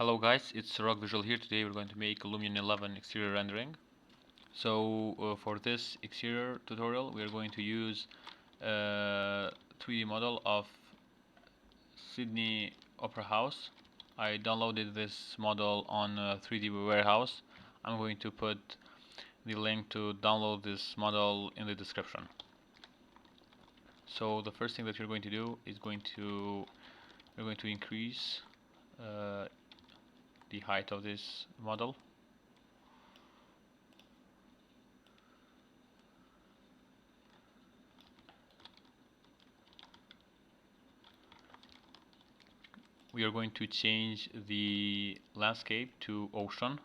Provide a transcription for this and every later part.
Hello guys, it's Rock Visual here. Today we're going to make a LUMION 11 exterior rendering. So for this exterior tutorial we are going to use a 3D model of Sydney Opera House. I downloaded this model on 3D Warehouse. I'm going to put the link to download this model in the description. So the first thing that you're going to do is we're going to increase the height of this model. We are going to change the landscape to ocean.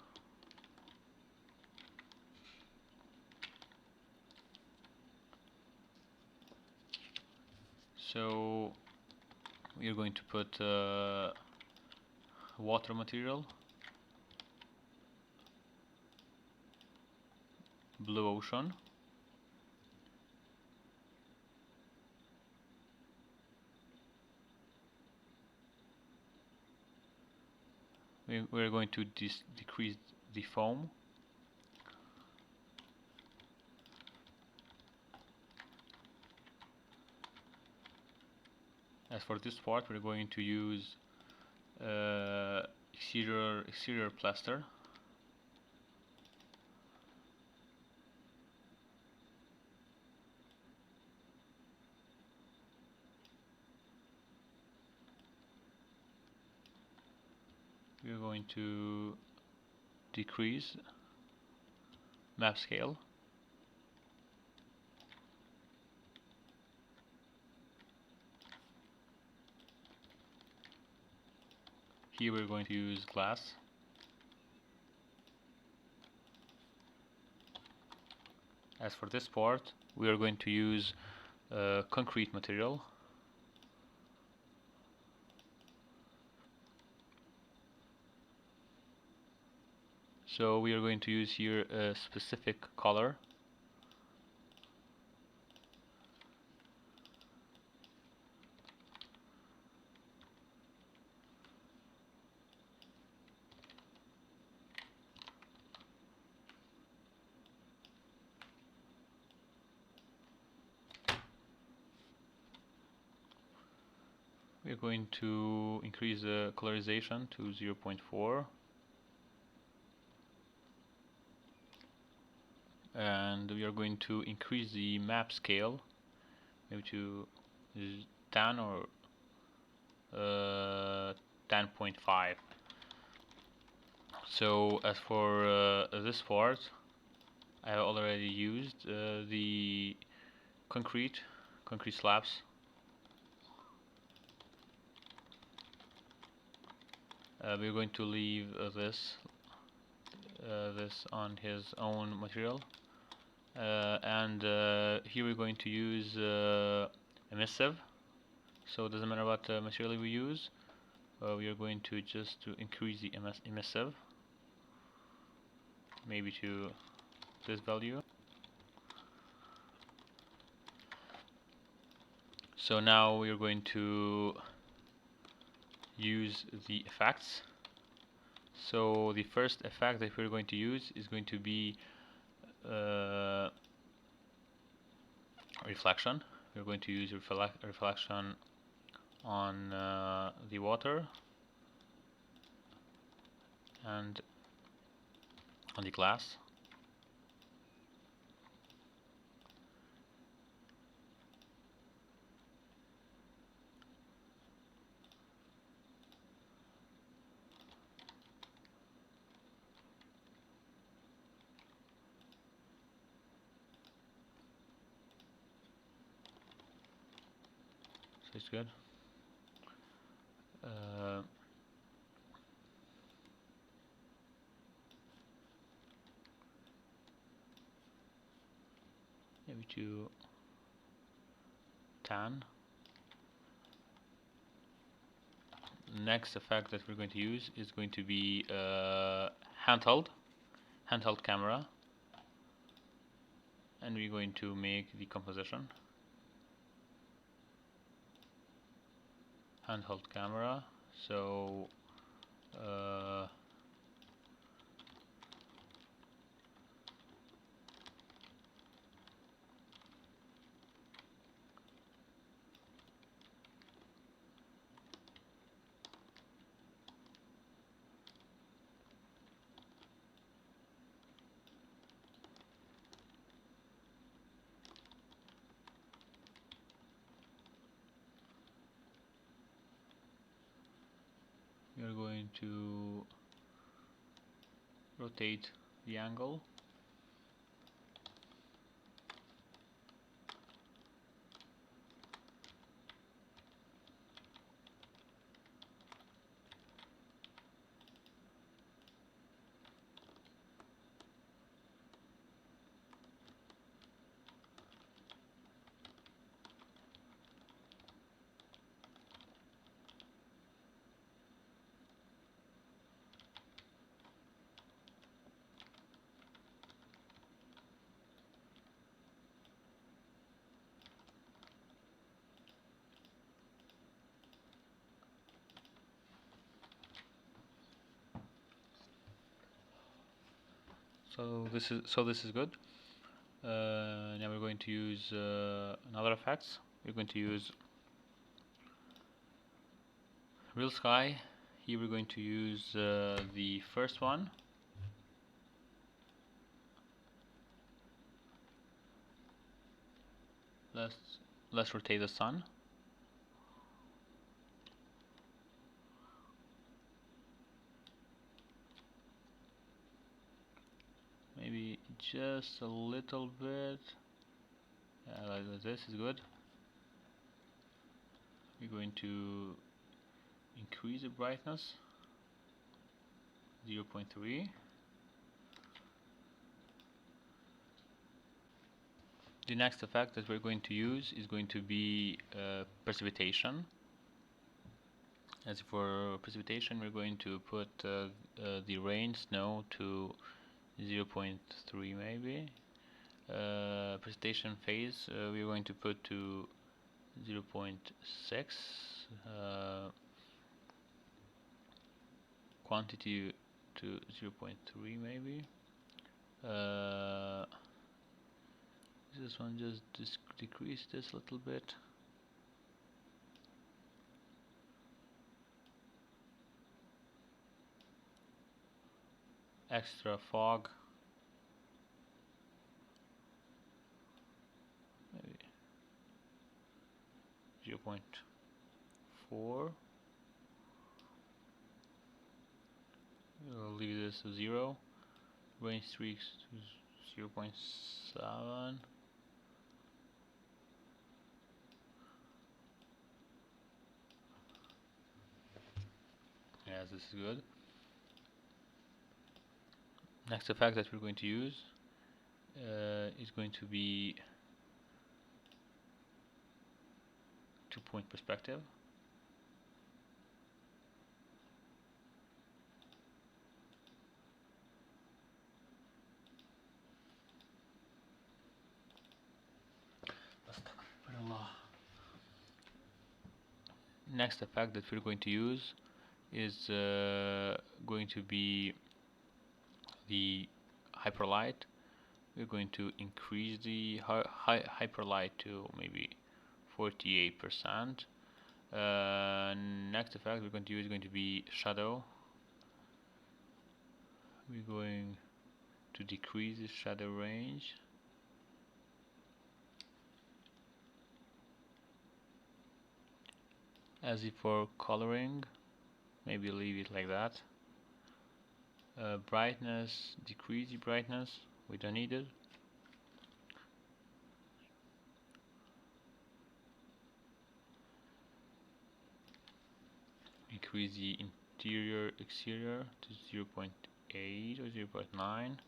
So we are going to put water material, blue ocean, we're going to decrease the foam. As for this part, we're going to use exterior plaster. We're going to decrease map scale. Here we're going to use glass. As for this part, we are going to use concrete material. So we are going to use here a specific color. We are going to increase the colorization to 0.4, and we are going to increase the map scale maybe to 10 or 10.5. So as for this part, I have already used the concrete slabs. We're going to leave this on his own material, and here we're going to use emissive. So it doesn't matter what material we use. We are going to just increase the emissive, maybe to this value. So now we are going to use the effects. So the first effect that we're going to use is going to be reflection. We're going to use reflection on the water and on the glass. So it's good. Maybe to 10. Next effect that we're going to use is going to be handheld camera, and we're going to make the composition. Handheld camera. So we are going to rotate the angle. This is good. Now we're going to use another effects. We're going to use real sky. Here we're going to use the first one. Let's rotate the sun. Maybe just a little bit. Like this is good. We're going to increase the brightness 0.3. The next effect that we're going to use is going to be precipitation. As for precipitation, we're going to put the rain snow to 0.3 maybe. Precipitation phase we're going to put to 0.6. Quantity to 0.3 maybe. This one just decrease this a little bit. Extra fog, maybe 0.4. We'll leave this to 0. Range streaks to 0.7. Yes, this is good. Next effect that we're going to use is going to be 2-point perspective. Next effect that we're going to use is going to be the hyperlight. We're going to increase the hyperlight to maybe 48%. Next effect we're going to use is going to be shadow. We're going to decrease the shadow range. As if for coloring, maybe leave it like that. Brightness, decrease the brightness, we don't need it. Increase the interior exterior to 0.8 or 0.9.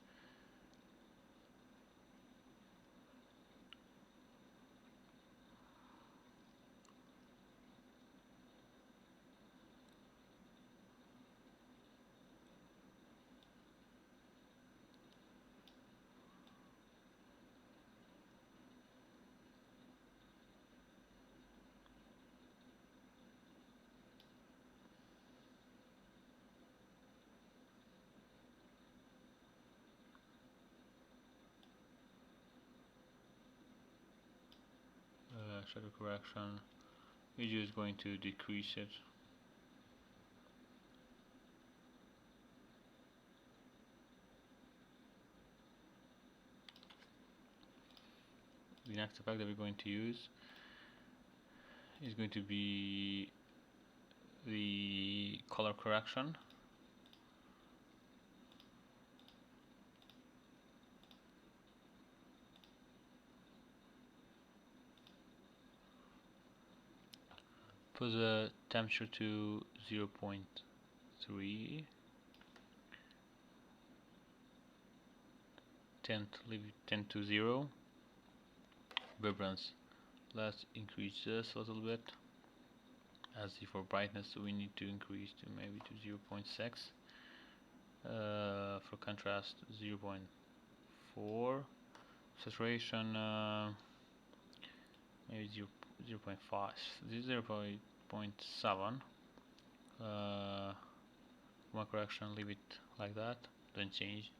shadow correction, we're just going to decrease it. The next effect that we're going to use is going to be the color correction. Put the temperature to 0.3. Leave it 10 to 0. Vibrance, let's increase this a little bit. As for brightness, we need to increase to maybe to 0.6. For contrast, 0.4. Saturation, maybe 0.5. This is 0.7. One correction, leave it like that. Don't change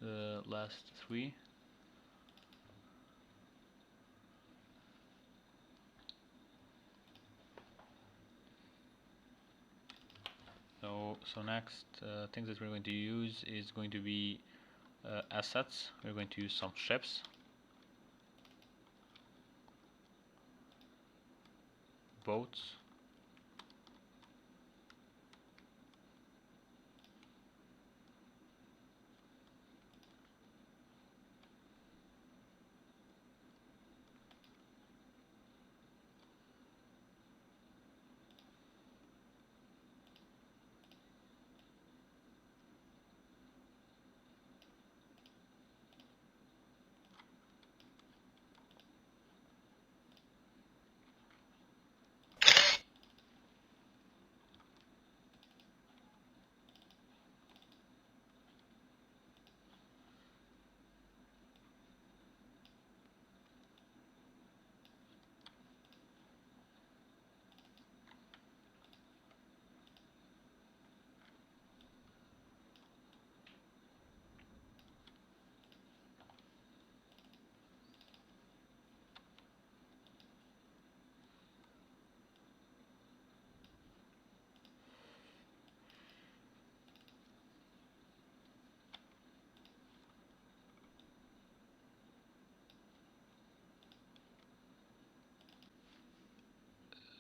the last three. So next thing that we're going to use is going to be assets. We're going to use some ships. Boats.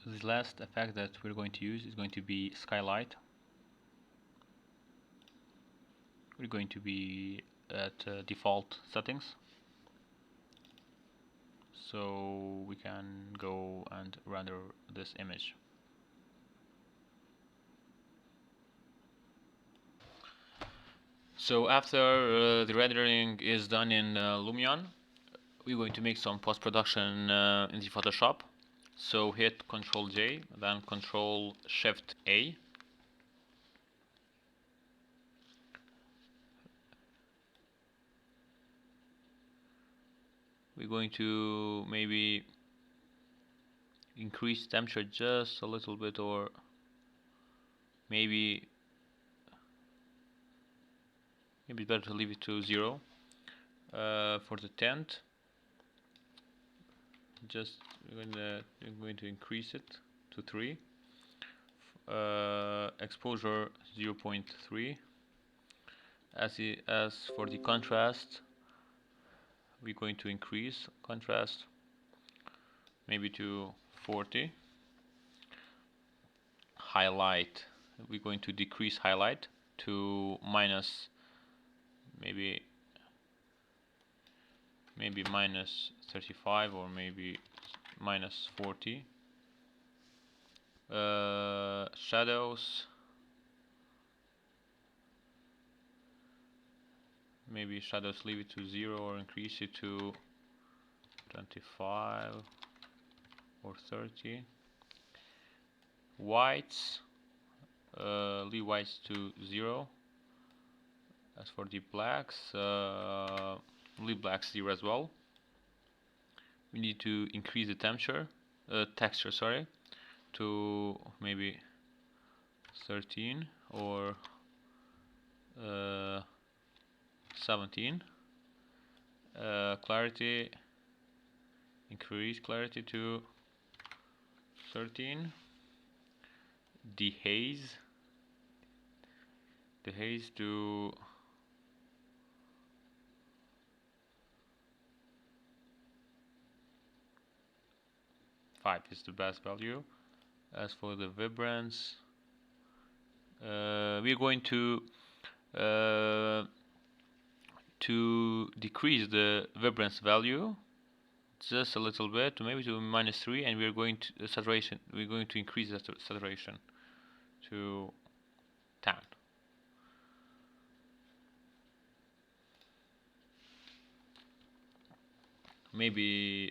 The last effect that we're going to use is going to be skylight. We're going to be at default settings, so we can go and render this image. So after the rendering is done in LUMION, we're going to make some post-production in the Photoshop. So hit Ctrl J, then Ctrl Shift A. We're going to maybe increase temperature just a little bit, or maybe better to leave it to 0. For the tint, just we're going to increase it to 3. Exposure 0.3. As for the contrast, we're going to increase contrast maybe to 40. Highlight, we're going to decrease highlight to minus maybe minus 35 or maybe minus 40. Shadows, maybe shadows leave it to 0 or increase it to 25 or 30. Whites, leave whites to 0. As for the blacks, leave blacks 0 as well. We need to increase the texture, sorry, to maybe 13 or 17. Clarity, increase clarity to 13. Dehaze to 5 is the best value. As for the vibrance, we're going to decrease the vibrance value just a little bit, maybe to -3, and we're going to saturation. We're going to increase the saturation to 10. Maybe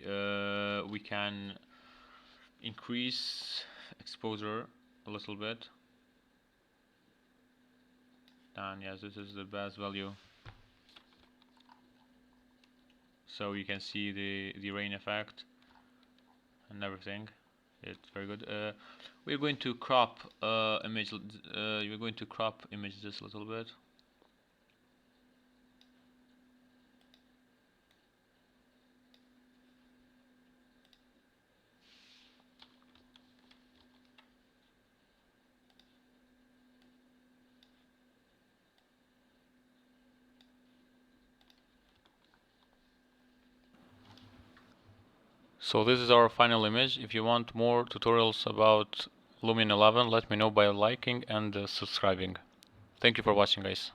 we can increase exposure a little bit. And yes, this is the best value. So you can see the rain effect and everything. It's very good. We're going to crop image. We're going to crop image just a little bit. So this is our final image. If you want more tutorials about Lumion 11, let me know by liking and subscribing. Thank you for watching, guys.